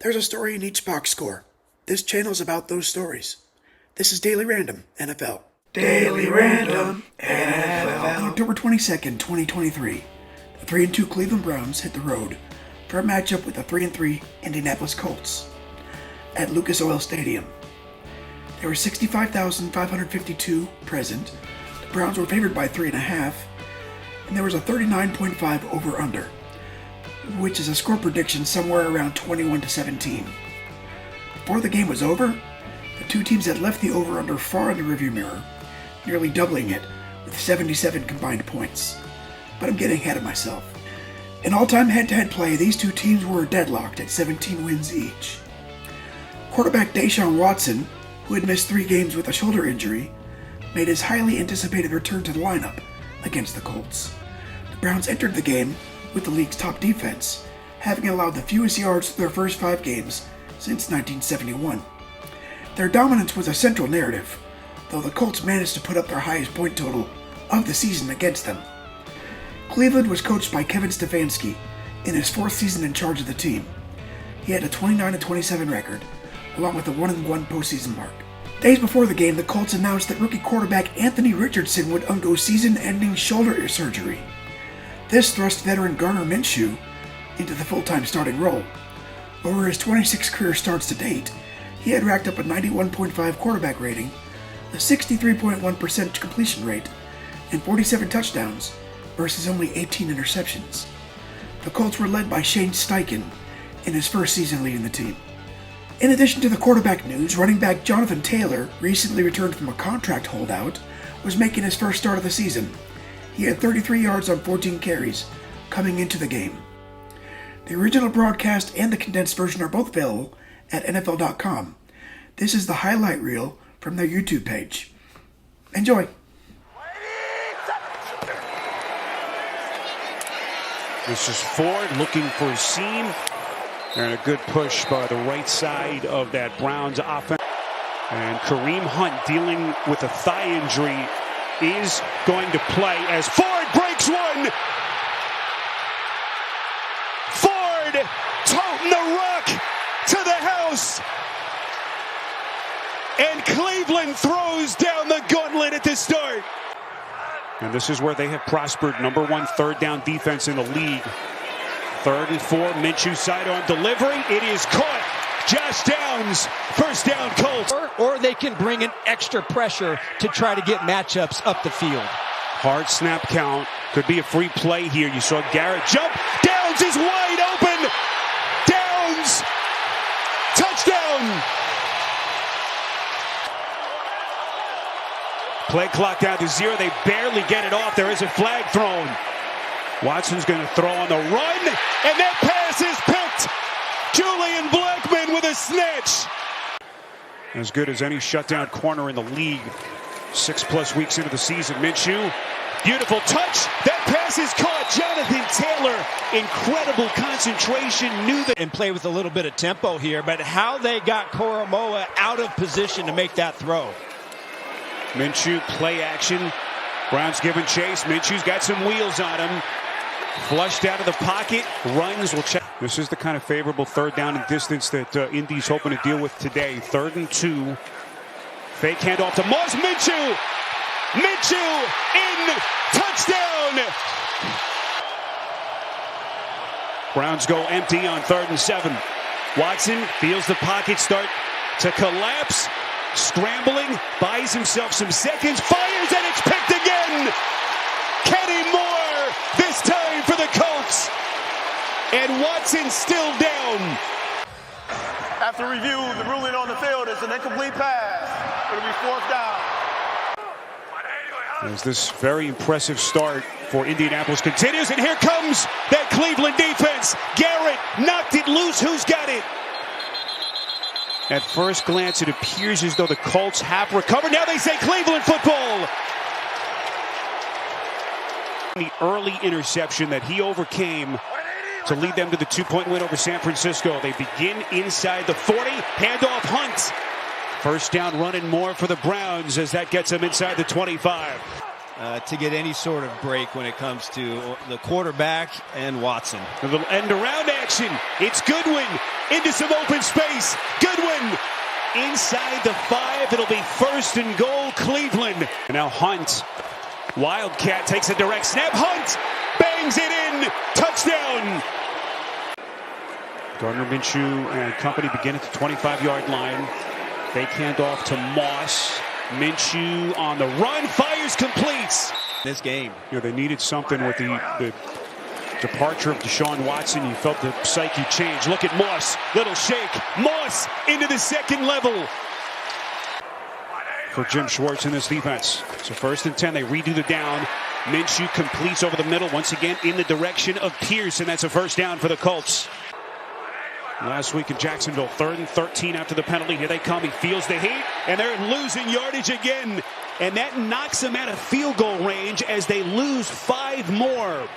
There's a story in each box score. This channel is about those stories. This is Daily Random NFL. Daily Random NFL. On October 22nd, 2023, the 3-2 Cleveland Browns hit the road for a matchup with the 3-3 Indianapolis Colts at Lucas Oil Stadium. There were 65,552 present. The Browns were favored by 3.5, and there was a 39.5 over-under, which is a score prediction somewhere around 21-17. Before the game was over, the two teams had left the over-under far in the rearview mirror, nearly doubling it with 77 combined points. But I'm getting ahead of myself. In all-time head-to-head play, these two teams were deadlocked at 17 wins each. Quarterback Deshaun Watson, who had missed 3 games with a shoulder injury, made his highly anticipated return to the lineup against the Colts. The Browns entered the game with the league's top defense, having allowed the fewest yards through their first 5 games since 1971. Their dominance was a central narrative, though the Colts managed to put up their highest point total of the season against them. Cleveland was coached by Kevin Stefanski in his 4th season in charge of the team. He had a 29-27 record, along with a 1-1 postseason mark. Days before the game, the Colts announced that rookie quarterback Anthony Richardson would undergo season-ending shoulder surgery. This thrust veteran Gardner Minshew into the full-time starting role. Over his 26 career starts to date, he had racked up a 91.5 quarterback rating, a 63.1% completion rate, and 47 touchdowns versus only 18 interceptions. The Colts were led by Shane Steichen in his first season leading the team. In addition to the quarterback news, running back Jonathan Taylor, recently returned from a contract holdout, was making his first start of the season. He had 33 yards on 14 carries coming into the game. The original broadcast and the condensed version are both available at NFL.com. This is the highlight reel from their YouTube page. Enjoy! This is Ford looking for a seam. And a good push by the right side of that Browns offense. And Kareem Hunt, dealing with a thigh injury, is going to play as Ford breaks one. Ford toting the rock to the house. And Cleveland throws down the gauntlet at the start. And this is where they have prospered. Number 1 third down defense in the league. 3rd and 4, Minshew sidearm delivery. It is caught. Josh Downs, first down Colts. Or they can bring in extra pressure to try to get matchups up the field. Hard snap count. Could be a free play here. You saw Garrett jump. Downs is wide open. Downs. Touchdown. Play clock down to 0. They barely get it off. There is a flag thrown. Watson's going to throw on the run, and that pass is picked. Julian Blackmon with a snatch. As good as any shutdown corner in the league. 6+ weeks into the season. Minshew, beautiful touch. That pass is caught. Jonathan Taylor, incredible concentration. Knew that. And play with a little bit of tempo here, but how they got Koromoa out of position to make that throw. Minshew, play action. Browns giving chase. Minshew's got some wheels on him. Flushed out of the pocket. Runs. Will check. This is the kind of favorable third down and distance that Indy's hoping to deal with today. 3rd and 2. Fake handoff to Moss. Minshew. Minshew in. Touchdown. Browns go empty on 3rd and 7. Watson feels the pocket start to collapse. Scrambling. Buys himself some seconds. Fires, and it's picked again. Kenny Moore. This time for the Colts. And Watson still down. After review, the ruling on the field is an incomplete pass. It'll be 4th down. As this very impressive start for Indianapolis continues, and here comes that Cleveland defense. Garrett knocked it loose. Who's got it? At first glance, it appears as though the Colts have recovered. Now they say Cleveland football. The early interception that he overcame to lead them to the 2-point win over San Francisco. They begin inside the 40. Handoff Hunt. First down running more for the Browns as that gets them inside the 25. To get any sort of break when it comes to the quarterback and Watson. A little end around action. It's Goodwin. into some open space. Goodwin inside the 5. It'll be 1st and goal, Cleveland. And now Hunt, Wildcat takes a direct snap. Hunt bangs it in. Touchdown. Gardner Minshew and company begin at the 25-yard line. Fake handoff to Moss. Minshew on the run, fires, completes. This game, They needed something with the departure of Deshaun Watson. You felt the psyche change. Look at Moss, little shake. Moss into the 2nd level for Jim Schwartz in this defense. So 1st and 10, they redo the down. Minshew completes over the middle, once again in the direction of Pierce, and that's a 1st down for the Colts. Last week in Jacksonville, 3rd and 13 after the penalty. Here they come. He feels the heat, and they're losing yardage again. And that knocks them out of field goal range as they lose 5 more.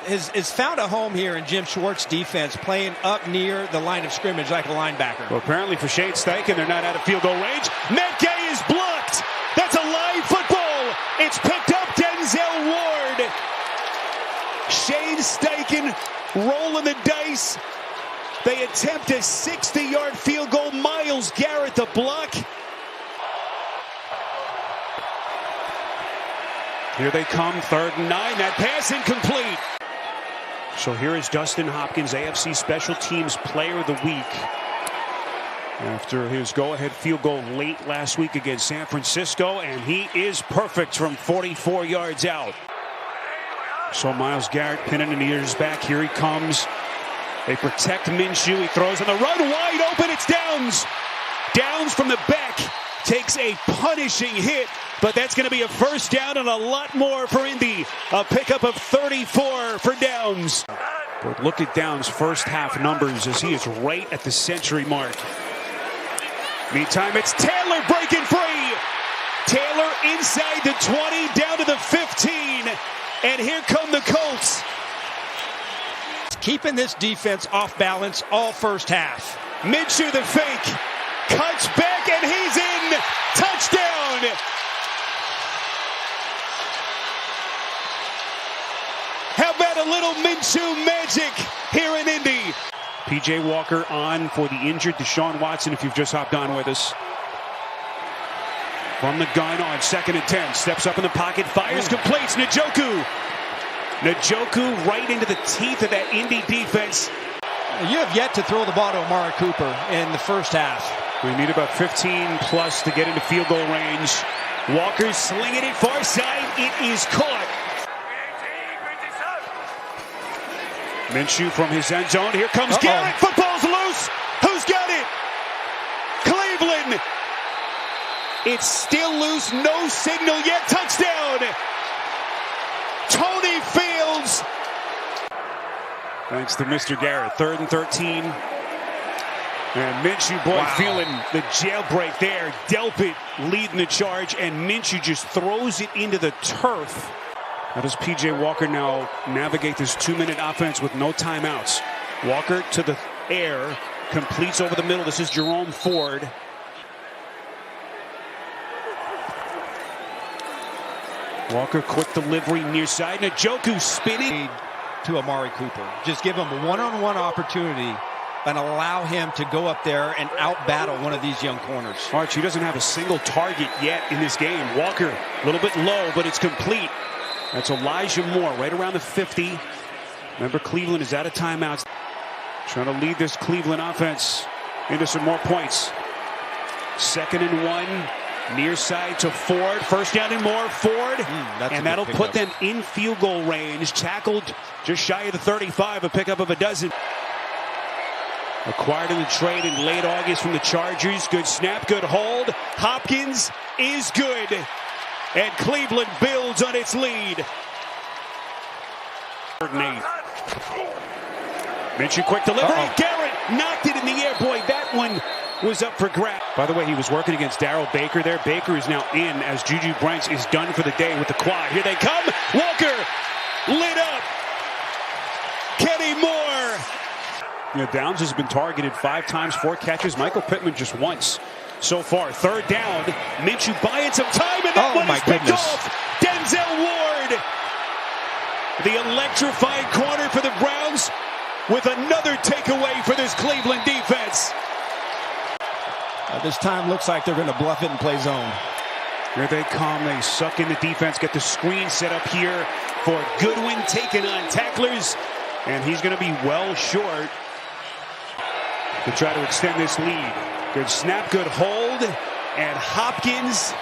Has found a home here in Jim Schwartz's defense, playing up near the line of scrimmage like a linebacker. Well, apparently for Shane Steichen, they're not out of field goal range. Matt Gay is blocked. That's a live football. It's picked up. Denzel Ward. Shane Steichen rolling the dice. They attempt a 60-yard field goal. Myles Garrett the block. Here they come, 3rd and 9. That pass incomplete. So here is Dustin Hopkins, AFC Special Teams Player of the Week, after his go-ahead field goal late last week against San Francisco, and he is perfect from 44 yards out. So Myles Garrett pinning in the ears back. Here he comes. They protect Minshew. He throws on the run, wide open. It's Downs. Downs from the back takes a punishing hit, but that's going to be a 1st down and a lot more for Indy. A pickup of 34 for Downs. But look at Downs' first half numbers as he is right at the century mark. Meantime, it's Taylor breaking free. Taylor inside the 20, down to the 15. And here come the Colts. Keeping this defense off balance all first half. Minshew the fake. Cuts back and he's in. Touchdown. How about a little Minshew magic here in Indy? P.J. Walker on for the injured Deshaun Watson, if you've just hopped on with us. From the gun on 2nd and 10. Steps up in the pocket, fires, completes. Njoku right into the teeth of that Indy defense. You have yet to throw the ball to Amari Cooper in the first half. We need about 15 plus to get into field goal range. Walker's slinging it far side. It is caught. Minshew from his end zone. Here comes Garrett. Football's loose. Who's got it? Cleveland. It's still loose. No signal yet. Touchdown. Tony Fields. Thanks to Mr. Garrett. 3rd and 13. And Minshew, feeling the jailbreak there. Delpit leading the charge, and Minshew just throws it into the turf. How does P.J. Walker now navigate this 2-minute offense with no timeouts? Walker to the air, completes over the middle. This is Jerome Ford. Walker, quick delivery near side. Njoku spinning to Amari Cooper. Just give him a one-on-one opportunity and allow him to go up there and out-battle one of these young corners. Arch, he doesn't have a single target yet in this game. Walker, a little bit low, but it's complete. That's Elijah Moore, right around the 50. Remember, Cleveland is out of timeouts. Trying to lead this Cleveland offense into some more points. 2nd and 1, near side to Ford. 1st down and more, Ford. And that'll put them in field goal range. Tackled just shy of the 35, a pickup of a dozen. Acquired in the trade in late August from the Chargers. Good snap, good hold. Hopkins is good. And Cleveland builds on its lead. 3rd and 8. Minshew, quick delivery. Garrett knocked it in the air. Boy, that one was up for grabs. By the way, he was working against Darrell Baker there. Baker is now in as Juju Brents is done for the day with the quad. Here they come. Walker lit up. Kenny Moore. Downs has been targeted 5 times, 4 catches. Michael Pittman just once so far. 3rd down. Minshew buying some time, and that one is picked off. Denzel Ward. The electrifying corner for the Browns with another takeaway for this Cleveland defense. This time looks like they're going to bluff it and play zone. Here they come. They suck in the defense, get the screen set up here for Goodwin taking on tacklers, and he's going to be well short to try to extend this lead. Good snap, good hold, and Hopkins,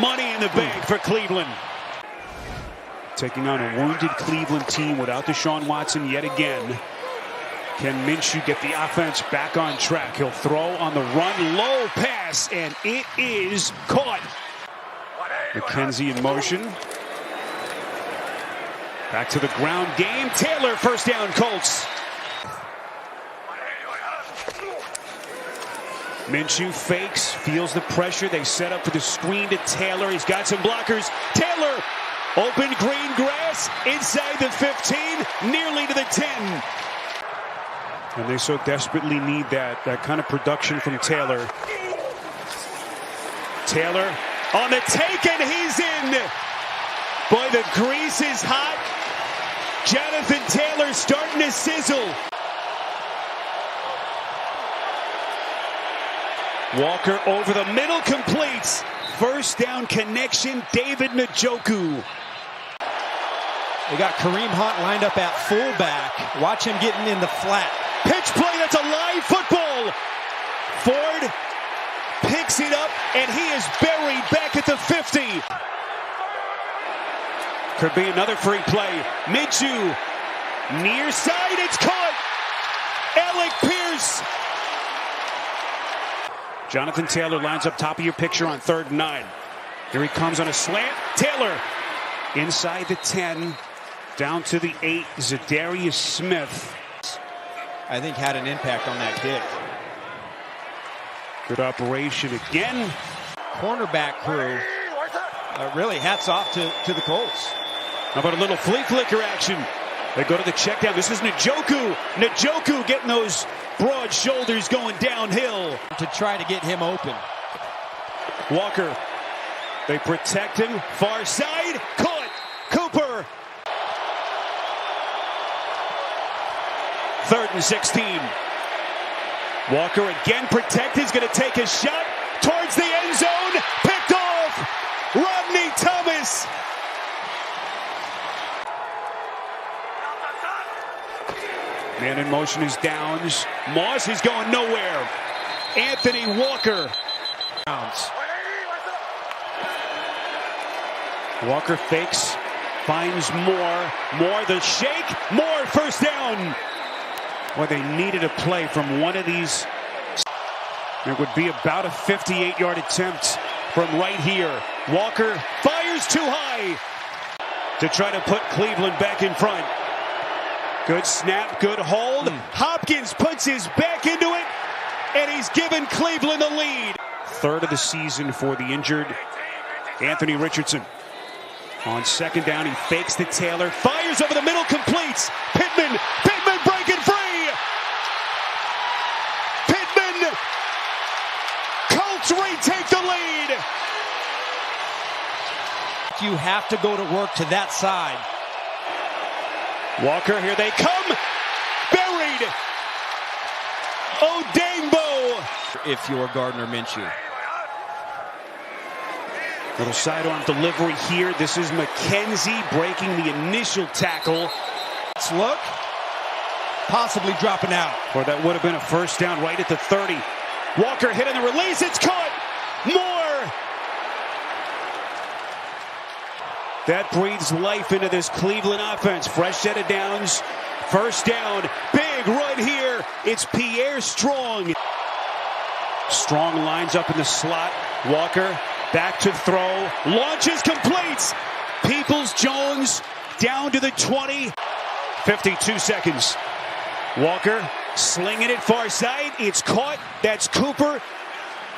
money in the bank for Cleveland. Taking on a wounded Cleveland team without Deshaun Watson yet again. Can Minshew get the offense back on track? He'll throw on the run, low pass, and it is caught. McKenzie in motion. Back to the ground game. Taylor, first down, Colts. Minshew fakes, feels the pressure. They set up for the screen to Taylor. He's got some blockers. Taylor, open green grass, inside the 15, nearly to the 10. And they so desperately need that kind of production from Taylor. Taylor on the take, and he's in. Boy, the grease is hot. Jonathan Taylor starting to sizzle. Walker over the middle, completes. First down connection, David Njoku. They got Kareem Hunt lined up at fullback. Watch him getting in the flat. Pitch play, that's a live football. Ford picks it up, and he is buried back at the 50. Could be another free play. Minshew, near side, it's caught. Alec Pierce. Jonathan Taylor lines up top of your picture on 3rd and 9. Here he comes on a slant. Taylor inside the 10, down to the 8. Zadarius Smith. I think had an impact on that kick. Good operation again. Cornerback crew. Really hats off to the Colts. How about a little flea flicker action? They go to the check down. This is Njoku. Njoku getting those broad shoulders going downhill. To try to get him open. Walker. They protect him. Far side. Caught. Cooper. 3rd and 16. Walker again protected. He's going to take a shot towards the end zone. Picked off. Rodney Thomas. Man in motion is Downs. Moss is going nowhere. Anthony Walker. Walker fakes. Finds Moore. Moore the shake. Moore first down. Well, they needed a play from one of these. It would be about a 58-yard attempt from right here. Walker fires too high to try to put Cleveland back in front. Good snap, good hold. Hopkins puts his back into it, and he's given Cleveland the lead. 3rd of the season for the injured Anthony Richardson. On 2nd down, he fakes to Taylor, fires over the middle, completes. Pittman breaking free. Pittman, Colts retake the lead. You have to go to work to that side. Walker, here they come. Buried. Odengbo. If you're Gardner Minshew. Little sidearm delivery here. This is McKenzie breaking the initial tackle. Let's look. Possibly dropping out. Or that would have been a first down right at the 30. Walker hit on the release. It's caught. Moore. That breathes life into this Cleveland offense. Fresh set of downs. First down. Big run here. It's Pierre Strong. Strong lines up in the slot. Walker back to throw. Launches, completes. Peoples-Jones down to the 20. 52 seconds. Walker slinging it far side. It's caught. That's Cooper.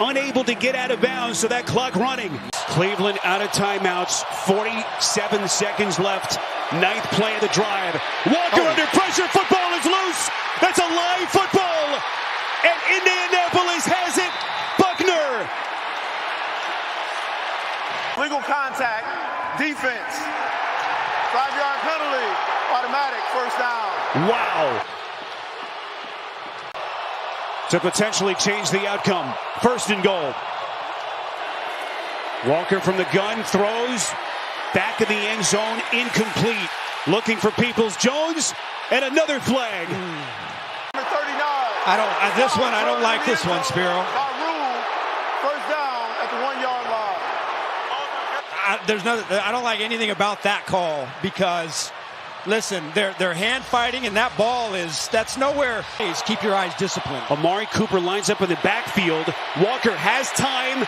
Unable to get out of bounds, so that clock running. Cleveland out of timeouts. 47 seconds left. 9th play of the drive. Walker under pressure. Football is loose. That's a live football. And Indianapolis has it. Buckner. Legal contact. Defense. 5-yard penalty by the automatic first down. Wow. To potentially change the outcome. First and goal. Walker from the gun throws. Back of the end zone, incomplete. Looking for Peoples-Jones, and another flag. Number 39. I don't like this one, Spiro. By rule, first down at the 1 yard line. I don't like anything about that call because, listen, they're hand fighting and that ball that's nowhere. Keep your eyes disciplined. Amari Cooper lines up in the backfield. Walker has time,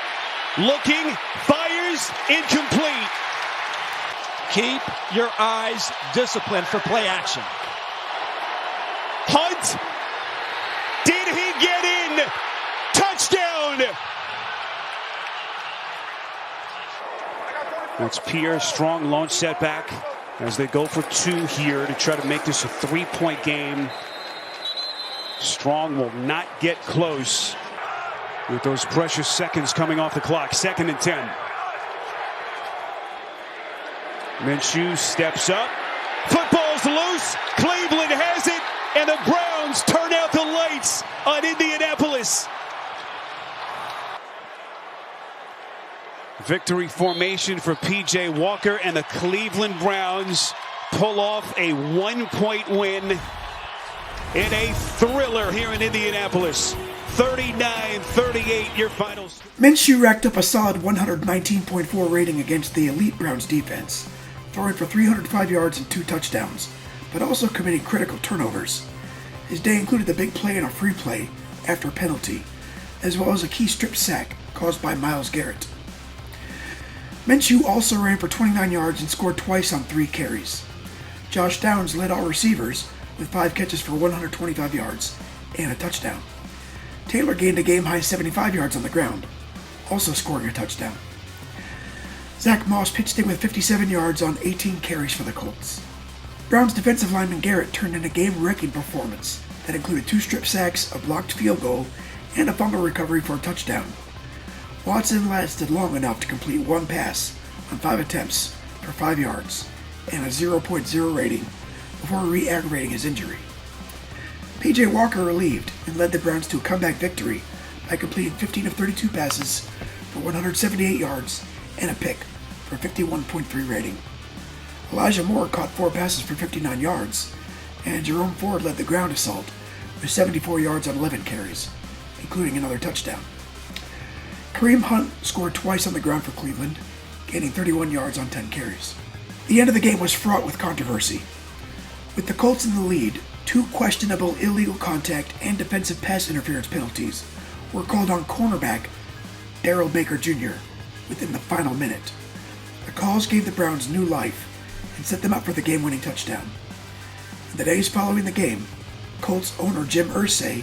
looking, fires, incomplete. Keep your eyes disciplined for play action. Hunt, did he get in? Touchdown! That's Pierre Strong, lone setback as they go for 2 here to try to make this a 3-point game. Strong will not get close with those precious seconds coming off the clock. 2nd and 10. Minshew steps up. Football's loose. Cleveland has it. And the Browns turn out the lights on Indianapolis. Victory formation for P.J. Walker, and the Cleveland Browns pull off a 1-point win in a thriller here in Indianapolis. 39-38 your finals. Minshew racked up a solid 119.4 rating against the elite Browns defense, throwing for 305 yards and 2 touchdowns, but also committing critical turnovers. His day included the big play and a free play after a penalty, as well as a key strip sack caused by Myles Garrett. Minshew also ran for 29 yards and scored twice on 3 carries. Josh Downs led all receivers with 5 catches for 125 yards and a touchdown. Taylor gained a game-high 75 yards on the ground, also scoring a touchdown. Zach Moss pitched in with 57 yards on 18 carries for the Colts. Browns defensive lineman Garrett turned in a game-wrecking performance that included 2 strip sacks, a blocked field goal, and a fumble recovery for a touchdown. Watson lasted long enough to complete 1 pass on 5 attempts for 5 yards and a 0.0 rating before re-aggravating his injury. P.J. Walker relieved and led the Browns to a comeback victory by completing 15 of 32 passes for 178 yards and a pick for a 51.3 rating. Elijah Moore caught 4 passes for 59 yards, and Jerome Ford led the ground assault with 74 yards on 11 carries, including another touchdown. Kareem Hunt scored twice on the ground for Cleveland, gaining 31 yards on 10 carries. The end of the game was fraught with controversy. With the Colts in the lead, 2 questionable illegal contact and defensive pass interference penalties were called on cornerback Darrell Baker Jr. within the final minute. The calls gave the Browns new life and set them up for the game-winning touchdown. In the days following the game, Colts owner Jim Irsay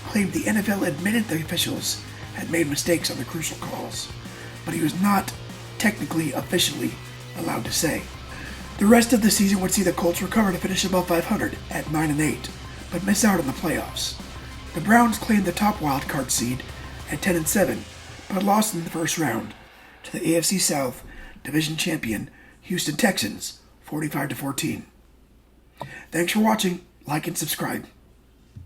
claimed the NFL admitted the officials had made mistakes on the crucial calls, but he was not technically officially allowed to say. The rest of the season would see the Colts recover to finish above 500 at 9-8, but miss out on the playoffs. The Browns claimed the top wildcard seed at 10-7, but lost in the first round to the AFC South division champion Houston Texans 45-14. Thanks for watching, like and subscribe.